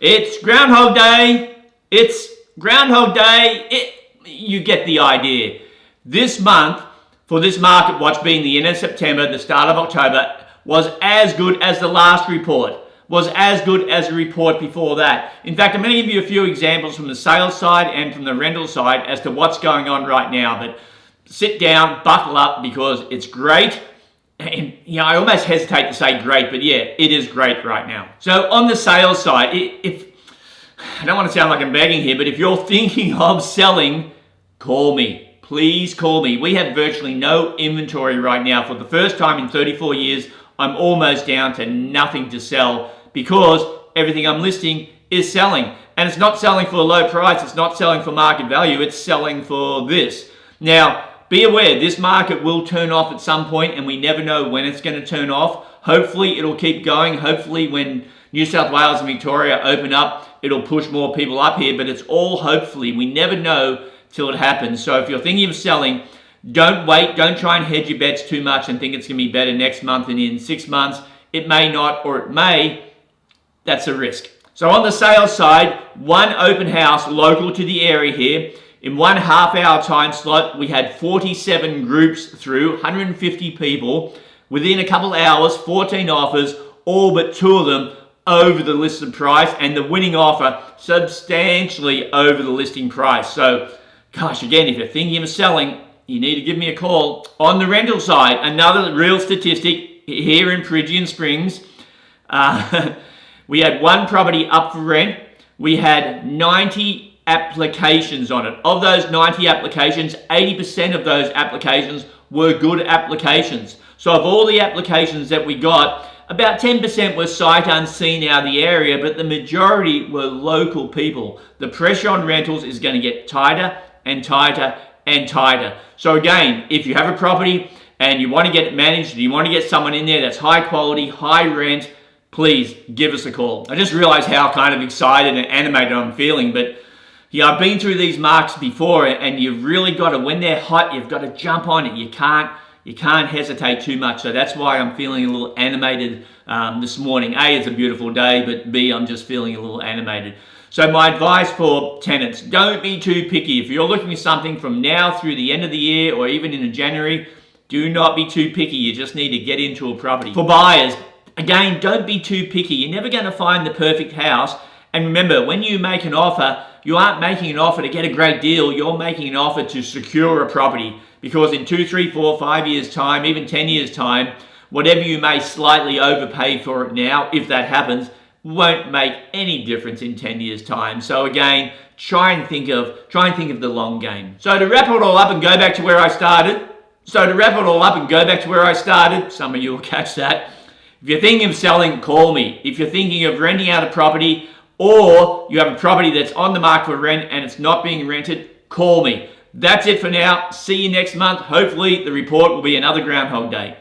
It's Groundhog Day. It's Groundhog Day. You get the idea. This month, for this market watch being the end of September, the start of October, was as good as the last report. Was as good as the report before that. In fact, I'm going to give you a few examples from the sales side and from the rental side as to what's going on right now. But sit down, buckle up, because it's great. And I almost hesitate to say great, but yeah, it is great right now. So on the sales side, if I don't want to sound like I'm begging here, but if you're thinking of selling, call me. Please call me. We have virtually no inventory right now. For the first time in 34 years, I'm almost down to nothing to sell because everything I'm listing is selling. And it's not selling for a low price. It's not selling for market value. It's selling for this. Now, be aware, this market will turn off at some point, and we never know when it's going to turn off. Hopefully, it'll keep going. Hopefully, when New South Wales and Victoria open up, it'll push more people up here, but it's all hopefully. We never know till it happens. So if you're thinking of selling, don't wait. Don't try and hedge your bets too much and think it's going to be better next month than in 6 months. It may not, or it may. That's a risk. So on the sales side, one open house local to the area here. In 1.5 hour time slot, we had 47 groups through, 150 people. Within a couple hours, 14 offers, all but 2 of them over the listed price, and the winning offer substantially over the listing price. So, gosh, again, if you're thinking of selling, you need to give me a call. On the rental side, another real statistic here in Peregian Springs, we had one property up for rent. We had 90 applications on it. Of those 90 applications, 80% of those applications were good applications. So of all the applications that we got, about 10% were sight unseen out of the area, but the majority were local people. The pressure on rentals is going to get tighter and tighter and tighter. So again, if you have a property and you want to get it managed, and you want to get someone in there that's high quality, high rent, please give us a call. I just realized how kind of excited and animated I'm feeling, but yeah, I've been through these marks before, and you've really got to, when they're hot, you've got to jump on it. You can't hesitate too much. So that's why I'm feeling a little animated this morning. A, it's a beautiful day, but B, I'm just feeling a little animated. So my advice for tenants, don't be too picky. If you're looking for something from now through the end of the year or even into January, do not be too picky. You just need to get into a property. For buyers, again, don't be too picky. You're never going to find the perfect house. And remember, when you make an offer, you aren't making an offer to get a great deal. You're making an offer to secure a property. Because in 2, 3, 4, 5 years' time, even 10 years' time, whatever you may slightly overpay for it now, if that happens, won't make any difference in 10 years' time. So again, try and think of the long game. So to wrap it all up and go back to where I started, some of you will catch that. If you're thinking of selling, call me. If you're thinking of renting out a property, or you have a property that's on the market for rent and it's not being rented, call me. That's it for now. See you next month. Hopefully the report will be another Groundhog Day.